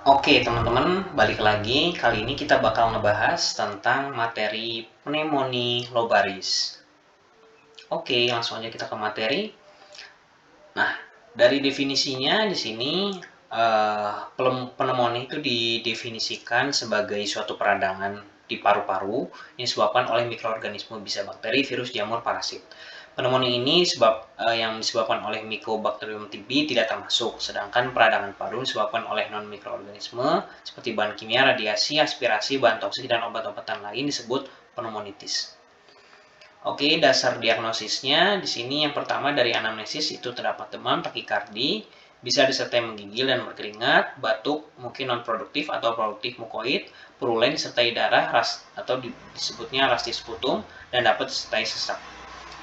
Oke teman-teman, balik lagi. Kali ini kita bakal ngebahas tentang materi pneumonia lobaris. Oke, langsung aja kita ke materi. Nah, dari definisinya di sini pneumonia itu didefinisikan sebagai suatu peradangan di paru-paru yang disebabkan oleh mikroorganisme, bisa bakteri, virus, jamur, parasit. Pneumonia ini yang disebabkan oleh Mycobacterium TB tidak termasuk, sedangkan peradangan paru disebabkan oleh non-mikroorganisme seperti bahan kimia, radiasi, aspirasi, bahan toksik, dan obat-obatan lain disebut pneumonitis. Oke, dasar diagnosisnya di sini yang pertama dari anamnesis itu terdapat demam, takikardi, bisa disertai menggigil dan berkeringat, batuk, mungkin non-produktif atau produktif mukoid, purulen disertai darah atau disebutnya rastis sputum, dan dapat disertai sesak.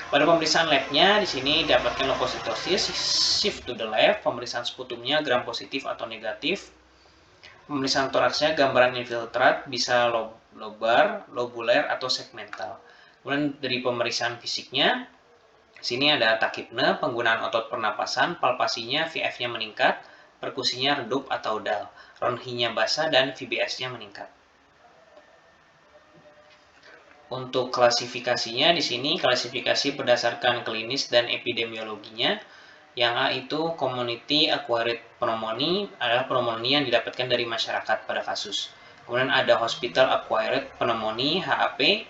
Pada pemeriksaan labnya di sini dapatkan leukositosis, shift to the left, pemeriksaan sputumnya gram positif atau negatif, pemeriksaan toraksnya gambaran infiltrat bisa lobar, lobuler atau segmental. Kemudian dari pemeriksaan fisiknya, sini ada takipne, penggunaan otot pernapasan, palpasinya VF-nya meningkat, perkusinya redup atau dal, ronhinya basah, dan VBS-nya meningkat. Untuk klasifikasinya di sini klasifikasi berdasarkan klinis dan epidemiologinya. Yang A itu community acquired pneumonia, adalah pneumonia yang didapatkan dari masyarakat pada kasus. Kemudian ada hospital acquired pneumonia HAP,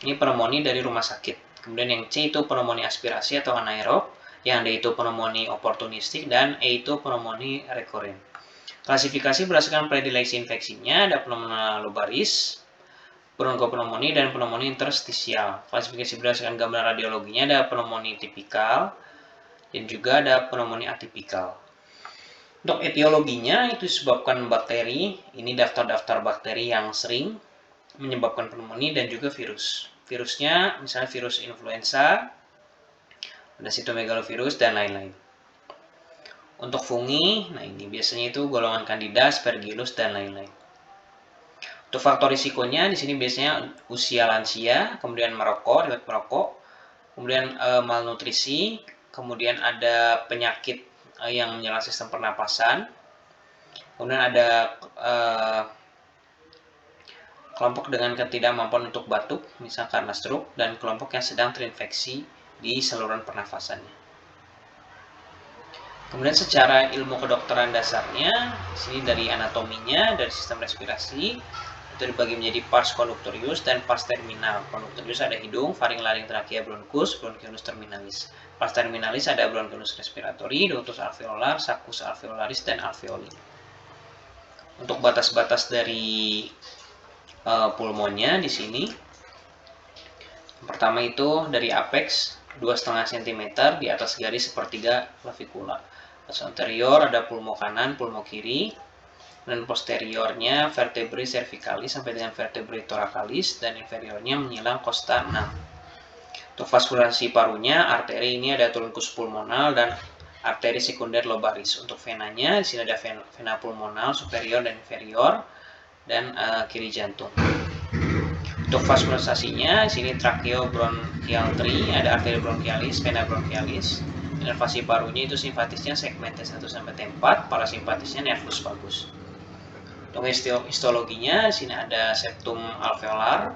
ini pneumonia dari rumah sakit. Kemudian yang C itu pneumonia aspirasi atau anaerob, yang D itu pneumonia oportunistik, dan E itu pneumonia recurrent. Klasifikasi berdasarkan predileksi infeksinya ada pneumonia lobaris, bronchopneumonia, dan pneumonia interstisial. Klasifikasi berdasarkan gambar radiologinya ada pneumonia tipikal dan juga ada pneumonia atipikal. Untuk etiologinya itu disebabkan bakteri, ini daftar-daftar bakteri yang sering menyebabkan pneumonia dan juga virus. Virusnya misalnya virus influenza, ada sitomegalovirus, dan lain-lain. Untuk fungi, nah ini biasanya itu golongan Candida, Aspergillus, dan lain-lain. Untuk faktor risikonya di sini biasanya usia lansia, kemudian merokok, kemudian malnutrisi, kemudian ada penyakit yang menyerang sistem pernapasan, kemudian ada kelompok dengan ketidakmampuan untuk batuk, misal karena stroke, dan kelompok yang sedang terinfeksi di saluran pernafasannya. Kemudian secara ilmu kedokteran dasarnya, sini dari anatominya, dari sistem respirasi, itu dibagi menjadi pars conductorius dan pars terminal. Conductorius ada hidung, faring, laring, trachea, bronchus, bronchionus terminalis. Pars terminalis ada bronchionus respiratori, ductus alveolar, saccus alveolaris, dan alveoli. Untuk batas-batas dari pulmonnya di sini, pertama itu dari apex 2,5 cm di atas garis sepertiga clavicular. Pas anterior ada pulmo kanan, pulmo kiri, dan posteriornya vertebrae cervicalis sampai dengan vertebrae thoracalis, dan inferiornya menyilang costa 6. Untuk vaskulasi parunya, arteri ini ada truncus pulmonal dan arteri sekunder lobaris. Untuk venanya, di sini ada vena pulmonal superior dan inferior, dan kiri jantung. Untuk vaskularisasinya, di sini tracheobronchial tree, ada arteri bronchialis, vena bronchialis. Inervasi parunya itu simpatisnya segmen T1 sampai T4, parasimpatisnya nervus vagus. Untuk histologinya, di sini ada septum alveolar,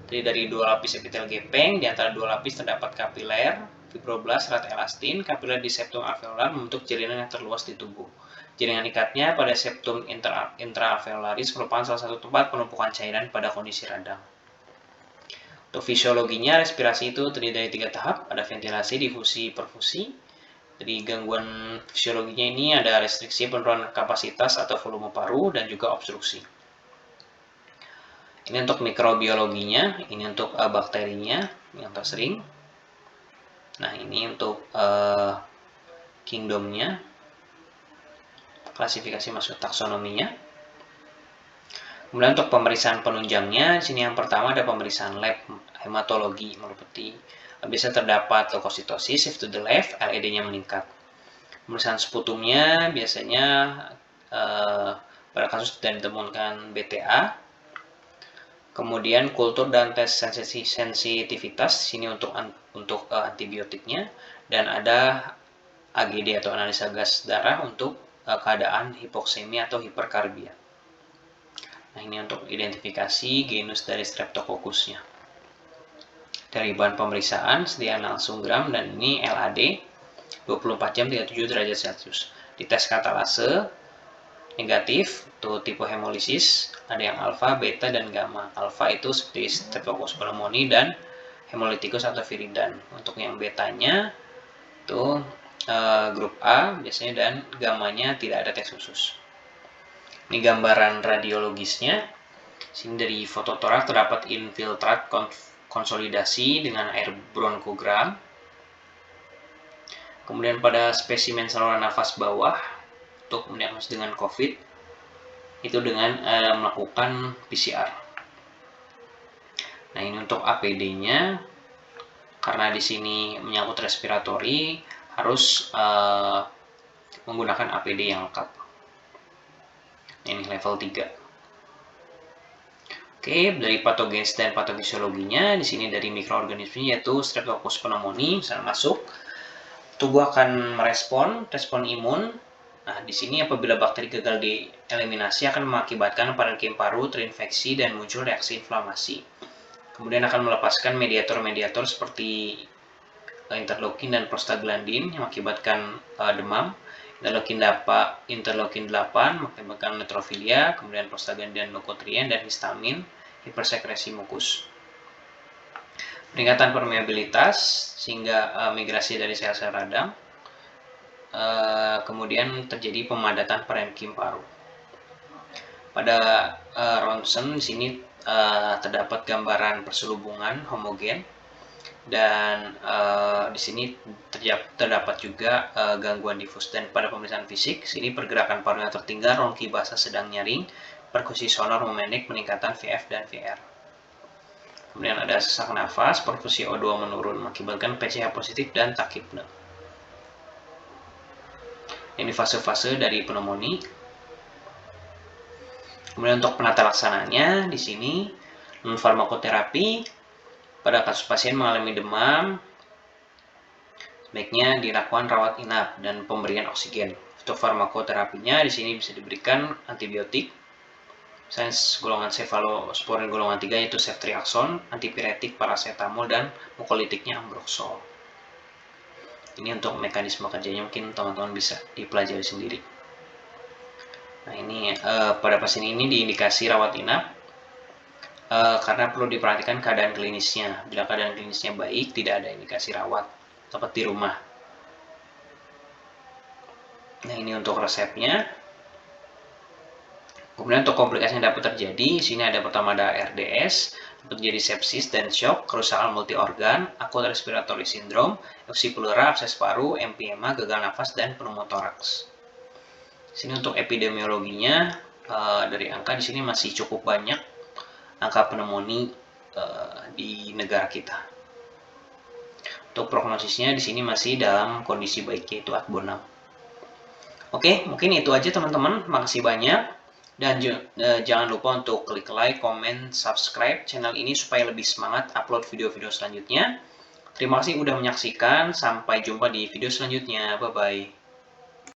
terdiri dari 2 lapis epitel gepeng, di antara 2 lapis terdapat kapiler, fibroblast, serat elastin. Kapiler di septum alveolar membentuk jaringan yang terluas di tubuh. Jaringan ikatnya pada septum intraalveolaris merupakan salah satu tempat penumpukan cairan pada kondisi radang. Untuk fisiologinya, respirasi itu terdiri dari 3 tahap, ada ventilasi, difusi, perfusi. Jadi gangguan fisiologinya ini ada restriksi penurunan kapasitas atau volume paru dan juga obstruksi. Ini untuk mikrobiologinya, ini untuk bakterinya yang tersering. Nah ini untuk kingdomnya, klasifikasi masuk taksonominya. Kemudian untuk pemeriksaan penunjangnya, di sini yang pertama ada pemeriksaan lab hematologi merupati. Bisa terdapat leukositosis, shift to the left, LED-nya meningkat. Pemeriksaan sputumnya biasanya pada kasus tidak ditemukan BTA. Kemudian kultur dan tes sensitivitas, sini untuk antibiotiknya, dan ada AGD atau analisa gas darah untuk keadaan hipoksemia atau hiperkarbia. Nah, ini untuk identifikasi genus dari Streptocockusnya. Dari bahan pemeriksaan, sediaan langsung gram, dan ini LAD 24 jam 37 derajat Celcius. Dites katalase negatif, itu tipe hemolisis, ada yang alfa, beta, dan gamma. Alfa itu seperti Streptococcus pneumoniae dan Haemolyticus atau viridan. Untuk yang betanya itu grup A biasanya, dan gammanya tidak ada tes khusus. Ini gambaran radiologisnya. Sini dari fototoraks terdapat infiltrat konsolidasi dengan air bronkogram. Kemudian pada spesimen saluran nafas bawah untuk mendiagnosis dengan COVID itu dengan melakukan PCR. Nah, ini untuk APD-nya, karena di sini menyangkut respiratori harus menggunakan APD yang lengkap. Ini level 3. Oke, dari patogenesis dan patofisiologinya, di sini dari mikroorganismenya yaitu Streptococcus pneumoniae misalnya masuk, tubuh akan merespon respon imun. Nah, di sini apabila bakteri gagal dieliminasi akan mengakibatkan parenkim paru terinfeksi dan muncul reaksi inflamasi. Kemudian akan melepaskan mediator-mediator seperti interleukin dan prostaglandin yang mengakibatkan demam, interleukin 8 mengakibatkan neutrofilia, kemudian prostaglandin dan leukotrien, dan histamin hipersekresi mukus. Peningkatan permeabilitas sehingga migrasi dari sel-sel radang, kemudian terjadi pemadatan parenkim paru. Pada ronsen di sini terdapat gambaran perselubungan homogen, dan di sini terdapat juga gangguan difus. Dan pada pemeriksaan fisik, sini pergerakan paru yang tertinggal, rongki basah sedang nyaring, perkusi sonor memendek, peningkatan VF dan VR. Kemudian ada sesak nafas, perfusi O2 menurun mengakibatkan PCH positif dan takipne. Ini fase-fase dari pneumonia. Kemudian untuk penata laksananya di sini non farmakoterapi pada kasus pasien mengalami demam sebaiknya dilakukan rawat inap dan pemberian oksigen. Untuk farmakoterapinya di sini bisa diberikan antibiotik, misalnya golongan cefalosporin golongan 3 yaitu ceftriaxone, antipiretik paracetamol, dan mukolitiknya ambroxol. Ini untuk mekanisme kerjanya mungkin teman-teman bisa dipelajari sendiri. Nah, ini pada pasien ini diindikasi rawat inap karena perlu diperhatikan keadaan klinisnya. Bila keadaan klinisnya baik, tidak ada indikasi rawat, dapat di rumah. Nah, ini untuk resepnya. Kemudian untuk komplikasi yang dapat terjadi, di sini ada pertama ada RDS, dapat terjadi sepsis dan shock, kerusakan multi organ, acute respiratory syndrome, effusi pleura, abses paru, emphysema, gagal nafas, dan pneumotoraks. Di sini untuk epidemiologinya, dari angka di sini masih cukup banyak angka pneumonia di negara kita. Untuk prognosisnya di sini masih dalam kondisi baik, yaitu Atbonam. Oke, mungkin itu aja teman-teman. Makasih banyak. Dan jangan lupa untuk klik like, comment, subscribe channel ini supaya lebih semangat upload video-video selanjutnya. Terima kasih sudah menyaksikan. Sampai jumpa di video selanjutnya. Bye-bye.